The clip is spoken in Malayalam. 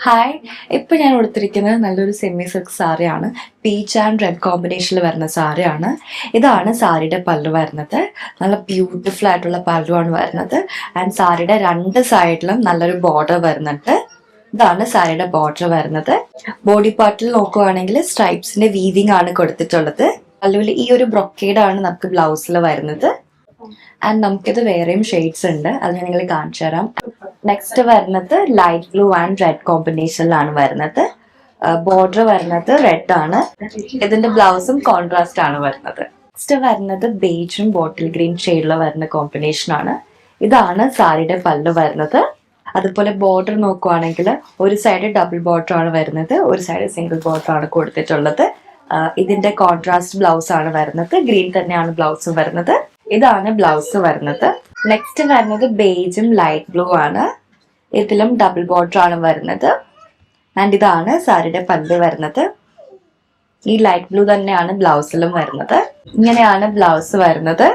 ഹായ്, ഇപ്പം ഞാൻ കൊടുത്തിരിക്കുന്നത് നല്ലൊരു സെമി സിൽക്ക് സാരിയാണ്. പീച്ച് ആൻഡ് റെഡ് കോമ്പിനേഷനിൽ വരുന്ന സാരിയാണ്. ഇതാണ് സാരിയുടെ പല്ലു വരുന്നത്. നല്ല ബ്യൂട്ടിഫുൾ ആയിട്ടുള്ള പല്ലുവാണ് വരുന്നത്. ആൻഡ് സാരിയുടെ രണ്ട് സൈഡിലും നല്ലൊരു ബോർഡർ വരുന്നുണ്ട്. ഇതാണ് സാരിയുടെ ബോർഡർ വരുന്നത്. ബോഡി പാർട്ടിൽ നോക്കുവാണെങ്കിൽ സ്ട്രൈപ്സിന്റെ വീവിംഗ് ആണ് കൊടുത്തിട്ടുള്ളത്. പല്ലുവിൽ ഈ ഒരു ബ്രൊക്കേഡ് ആണ് നമുക്ക് ബ്ലൗസിൽ വരുന്നത്. ആൻഡ് നമുക്കിത് വേറെയും ഷെയ്ഡ്സ് ഉണ്ട്, അത് ഞാൻ നിങ്ങൾ കാണിച്ചു തരാം. നെക്സ്റ്റ് വരുന്നത് ലൈറ്റ് ബ്ലൂ ആൻഡ് റെഡ് കോമ്പിനേഷനിലാണ് വരുന്നത്. ബോർഡർ വരുന്നത് റെഡ് ആണ്. ഇതിന്റെ ബ്ലൗസും കോൺട്രാസ്റ്റ് ആണ് വരുന്നത്. നെക്സ്റ്റ് വരുന്നത് ബേജും ബോട്ടിൽ ഗ്രീൻ ഷെയ്ഡിൽ വരുന്ന കോമ്പിനേഷൻ ആണ്. ഇതാണ് സാരിയുടെ പല്ല് വരുന്നത്. അതുപോലെ ബോർഡർ നോക്കുവാണെങ്കിൽ ഒരു സൈഡ് ഡബിൾ ബോർഡർ ആണ് വരുന്നത്, ഒരു സൈഡ് സിംഗിൾ ബോർഡർ ആണ് കൊടുത്തിട്ടുള്ളത്. ഇതിന്റെ കോൺട്രാസ്റ്റ് ബ്ലൗസ് ആണ് വരുന്നത്. ഗ്രീൻ തന്നെയാണ് ബ്ലൗസ് വരുന്നത്. ഇതാണ് ബ്ലൗസ് വരുന്നത്. നെക്സ്റ്റ് വരുന്നത് ബേജും ലൈറ്റ് ബ്ലൂ ആണ്. ഇതിലും ഡബിൾ ബോർഡർ ആണ് വരുന്നത്. ആൻഡ് ഇതാണ് സാരിയുടെ പല്ല് വരുന്നത്. ഈ ലൈറ്റ് ബ്ലൂ തന്നെയാണ് ബ്ലൗസിലും വരുന്നത്. ഇങ്ങനെയാണ് ബ്ലൗസ് വരുന്നത്.